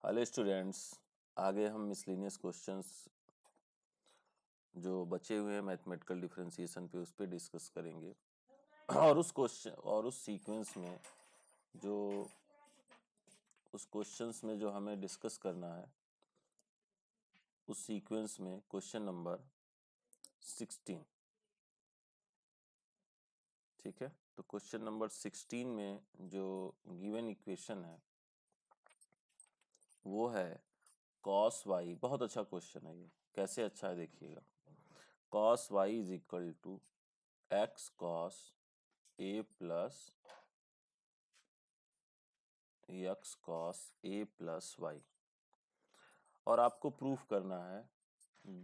Hello students, आगे हम miscellaneous questions जो बचे हुए हैं मैथमेटिकल डिफरेंशिएशन पे उस पर डिस्कस करेंगे। और उस क्वेश्चन और उस सीक्वेंस में जो जो हमें डिस्कस करना है, उस सीक्वेंस में क्वेश्चन नंबर 16। ठीक है, तो क्वेश्चन नंबर 16 में जो गिवन इक्वेशन है वो है cos y। बहुत अच्छा क्वेश्चन है ये। कैसे अच्छा है देखिएगा। cos y is equal to x cos a plus x cos a plus y, और आपको प्रूफ करना है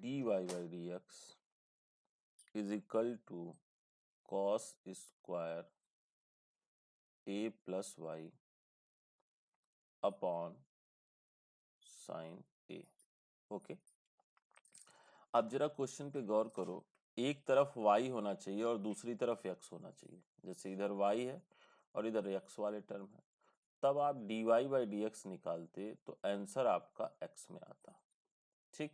dy by D x is equal to cos square a plus y upon sine a। Okay, अब जरा question पे गौर करो। एक तरफ y होना चाहिए और दूसरी तरफ x होना चाहिए। जैसे इधर y है और इधर x वाले टर्म है, तब आप dy बाई डी एक्स निकालते तो आंसर आपका x में आता। ठीक,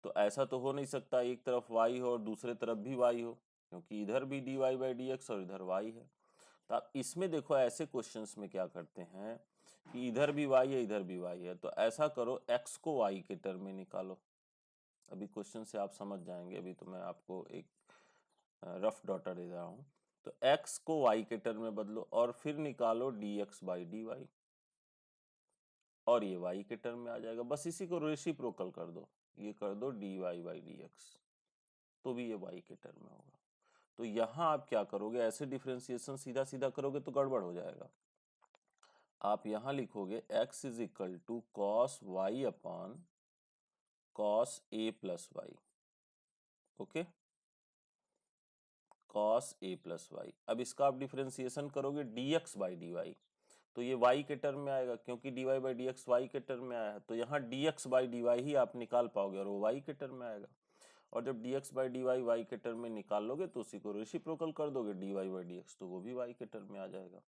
तो ऐसा तो हो नहीं सकता एक तरफ y हो और दूसरे तरफ भी y हो, क्योंकि इधर भी dy बाई डी एक्स और इधर y है। तो आप इसमें देखो, ऐसे क्वेश्चंस में क्या करते हैं कि इधर भी y है इधर भी y है, तो ऐसा करो x को y के टर्म में निकालो। अभी क्वेश्चन से आप समझ जाएंगे, अभी तो मैं आपको एक रफ डाटा दे रहा हूं। तो x को y के टर्म में बदलो और फिर निकालो dx बाई डी वाई, और ये y के टर्म में आ जाएगा। बस इसी को रेसिप्रोकल कर दो, ये कर दो dy बाई डी एक्स, तो भी ये y के टर्म में होगा। तो यहां आप क्या करोगे, ऐसे डिफरेंशिएशन सीधा सीधा करोगे तो गड़बड़ हो जाएगा। आप यहां लिखोगे x is equal to cos y upon cos a plus y. Okay, cos a plus y. अब इसका आप डिफरेंशिएशन करोगे dx बाई डी वाई, तो ये y के टर्म में आएगा, क्योंकि dy by D x y के टर्म में आया है। तो यहाँ dx बाई डी वाई ही आप निकाल पाओगे और वो y के टर्म में आएगा। और जब dx by D y y के टर्म में निकाल लोगे तो उसी को रेसिप्रोकल कर दोगे dy बाई डी एक्स, तो वो भी y के टर्म में आ जाएगा।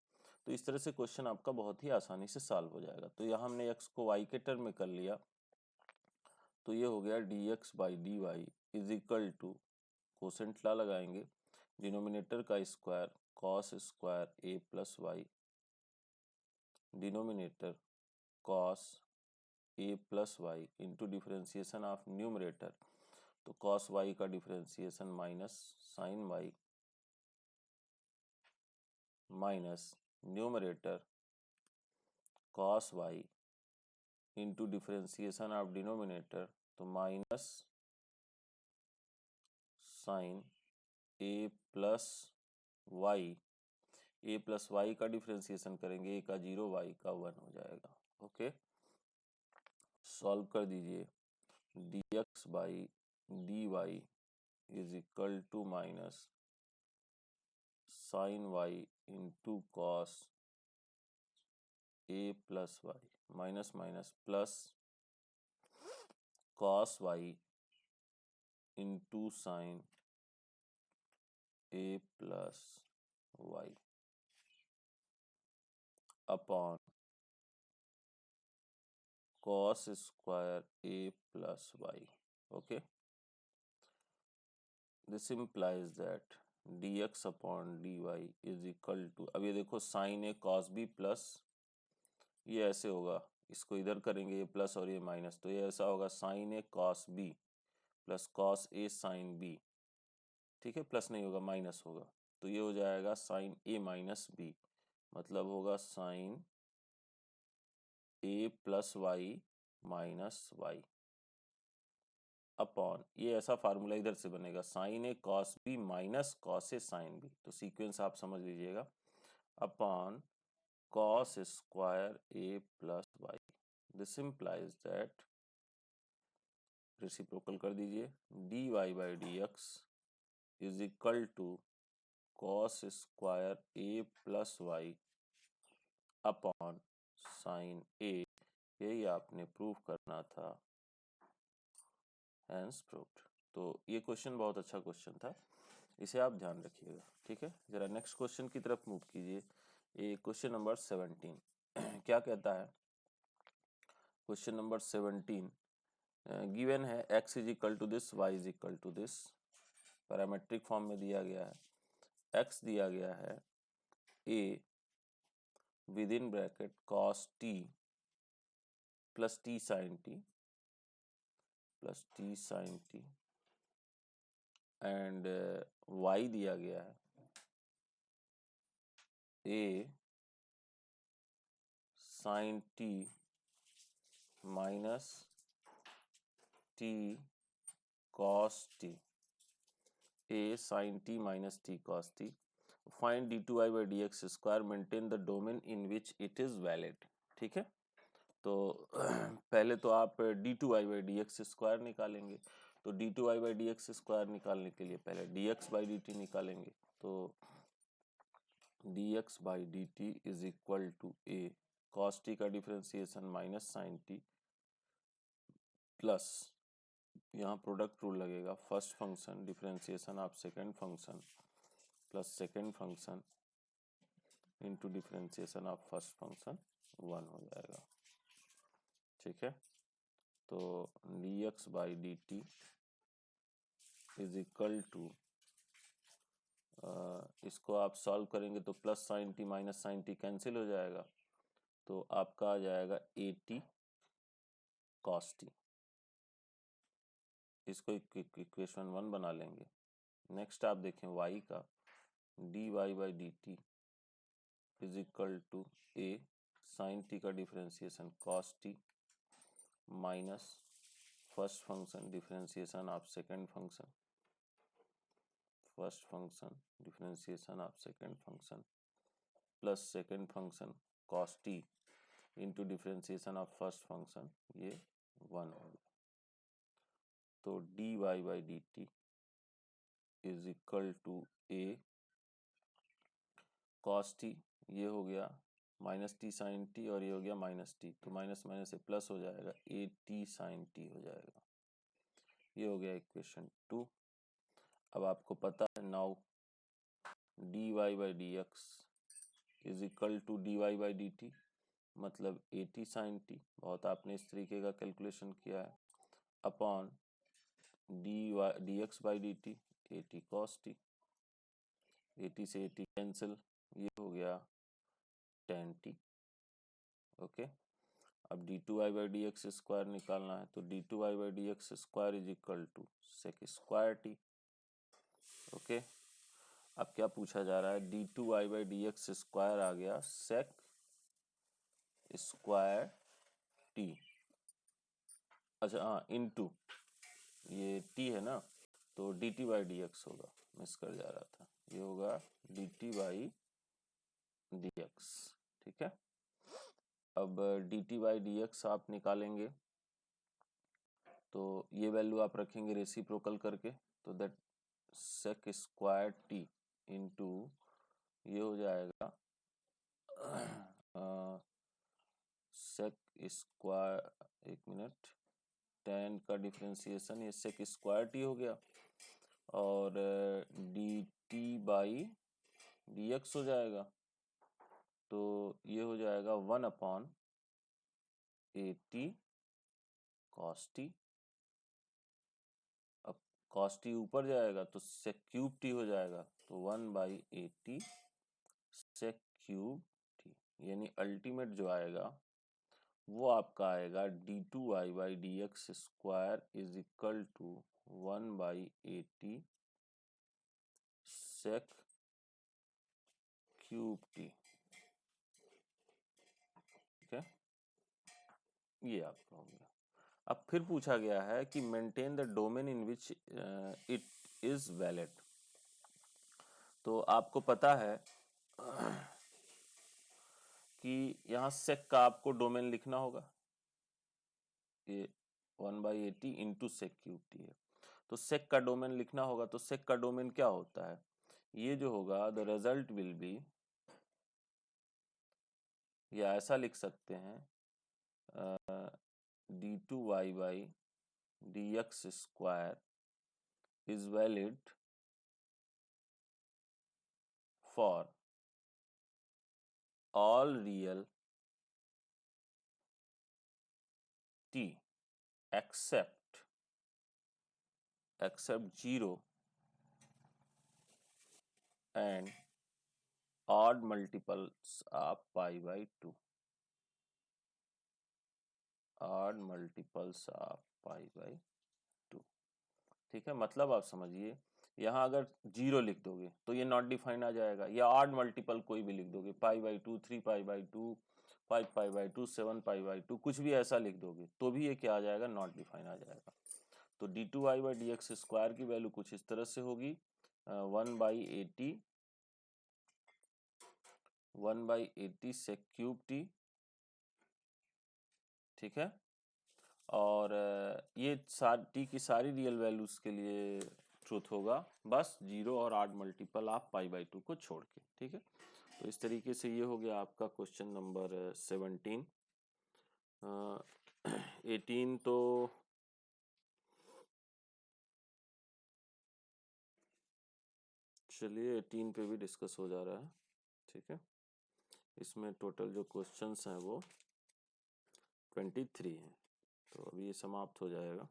तो इस तरह से क्वेश्चन आपका बहुत ही आसानी से सॉल्व हो जाएगा। तो यहाँ हमने x को y के टर्म में कर लिया, तो ये हो गया dx by D Y is equal to, quotient law लगाएंगे, डिनोमिनेटर का square cos square a plus Y, denominator cos a plus Y into differentiation of numerator, तो कॉस वाई का differentiation minus sine Y minus numerator cos Y into differentiation of denominator, तो minus sine A plus Y. A plus Y का differentiation करेंगे, A का 0 Y का 1 हो जाएगा। Okay, solve कर दीजिए। dx by D Y is equal to minus sine y into cos a plus Y minus minus plus cos Y into sine A plus Y upon cos square a plus y. Okay, this implies that dx upon dy is equal to, अब ये देखो sine a cos b plus, ये ऐसे होगा, इसको इधर करेंगे ये प्लस और ये माइनस, तो ये ऐसा होगा sine a cos b plus cos A sign b। ठीक है, प्लस नहीं होगा माइनस होगा, तो ये हो जाएगा साइन ए माइनस बी, मतलब होगा साइन ए plus Y minus Y upon, ये ऐसा फार्मूला इधर से बनेगा sine A cos B minus cos A sine B, तो सीक्वेंस आप समझ लीजिएगा, upon cos square A plus Y. This implies that, reciprocal कर दीजिए, D Y by D x is equal to cos square A plus Y upon sine A. यही आपने prove करना था, हैंस प्रूव्ड। तो ये क्वेश्चन बहुत अच्छा क्वेश्चन था, इसे आप ध्यान रखिएगा। ठीक है, जरा नेक्स्ट क्वेश्चन की तरफ मूव कीजिए। ये क्वेश्चन नंबर 17 क्या कहता है, क्वेश्चन नंबर 17 गिवन है x is equal to this, y is equal to this, parametric form में दिया गया है। x दिया गया है a with in bracket cos t plus t sin t plus t sin t and y दिया गया है a sin t minus t cos t, a sin t minus t cos t। Find d2y by dx square, maintain the domain in which it is valid. ठीक है, तो पहले तो आप d2y by dx square निकालेंगे। तो d2y by dx square निकालने के लिए पहले dx by dt निकालेंगे। तो dx by dt is equal to a cos t का differentiation minus sin t plus यहाँ प्रोडक्ट रूल लगेगा, first function differentiation of second function plus second function into differentiation of first function 1 हो जाएगा। ठीक है, तो dx by D T is equal to, इसको आप सॉल्व करेंगे तो plus sine t minus sine t cancel हो जाएगा, तो आपका आ जाएगा ए टी कॉस टी। इसको इक्वेशन 1 बना लेंगे। नेक्स्ट आप देखें y का, D Y by D T is equal to A sine T का differentiation cos T minus first function differentiation of second function, first function differentiation of second function plus second function cos t into differentiation of first function, ये 1 हो गया। तो D Y by D T is equal to A cos t, ये हो गया minus T sign T और ये हो गया माइनस टी, तो माइनस माइनस से प्लस हो जाएगा, ए टी साइन टी हो जाएगा। ये हो गया इक्वेशन 2। अब आपको पता है now d Y by D x is equal to d Y by D t, मतलब ए टी साइन टी, बहुत आपने इस तरीके का कैलकुलेशन किया है, upon D X by D T A T cos T, A T से A T cancel, ये हो गया टेन टी। ओके, अब D two Y by D x square निकालना है, तो D two Y by D x square is equal to sec square T. Okay, अब क्या पूछा जा रहा है, D two Y by D x square आ गया सेक स्क्वायर टी, अच्छा हाँ इनटू ये टी है ना, तो D t by D x होगा, मिस कर जा रहा था, ये होगा D t by D x. ठीक है, अब D t by D x आप निकालेंगे तो ये वैल्यू आप रखेंगे रेसिप्रोकल करके, तो that sec square t into ये हो जाएगा सेक स्क्वायर, एक मिनट, टेन का डिफरेंशिएशन ये सेक स्क्वायर टी हो गया और d t by D x हो जाएगा, तो ये हो जाएगा 1 upon a T cos t. अब कॉस टी ऊपर जाएगा तो सेक क्यूब टी हो जाएगा, तो 1 by a t sec cube t, यानी अल्टीमेट जो आएगा वो आपका आएगा d two Y by D x square is equal to 1 by a t sec cube t. ठीक है, ये आपका हो गया। अब फिर पूछा गया है कि maintain the domain in which it is valid, तो आपको पता है कि यहाँ सेक का आपको डोमेन लिखना होगा, ये 1 by a t into sec cube t है, तो सेक का डोमेन लिखना होगा। तो सेक का डोमेन क्या होता है, ये जो होगा द रिजल्ट विल बी, या ऐसा लिख सकते हैं d two Y by D x square is valid for all real t except 0 and odd multiples of pi by 2. odd multiples of pi by 2. ठीक है, मतलब आप समझिए यहाँ अगर 0 लिख दोगे तो ये नॉट डिफाइन आ जाएगा, या ऑड मल्टीपल कोई भी लिख दोगे, pi by 2, 3 pi by 2, 5 pi by 2, 7 pi by 2, कुछ भी ऐसा लिख दोगे तो भी ये क्या आ जाएगा, नॉट डिफाइन आ जाएगा। तो d2y by D x square की वैल्यू कुछ इस तरह से होगी 1/80 1/80 सेक क्यूब टी, ठीक है। और ये टी की सारी रियल वैल्यूज के लिए ट्रूथ होगा, बस 0 और ऑड मल्टीपल आप पाई बाई 2 को छोड़ के, ठीक है। तो इस तरीके से ये हो गया आपका क्वेश्चन नंबर 17। 18 तो चलिए 18 पे भी डिस्कस हो जा रहा है, ठीक है। इसमें टोटल जो क्वेश्चंस हैं वो 23 हैं, तो अभी ये समाप्त हो जाएगा।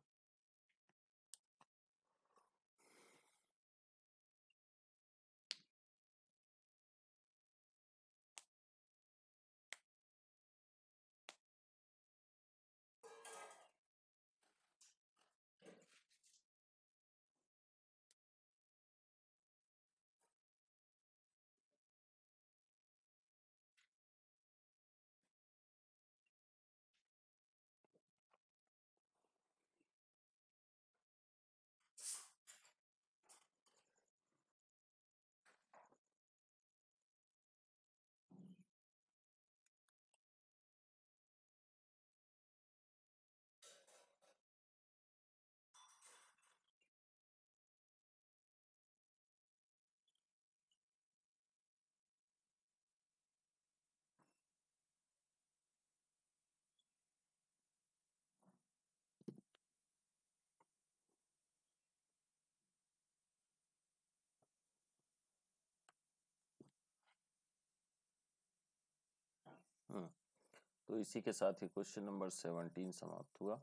तो इसी के साथ ही क्वेश्चन नंबर 17 समाप्त हुआ।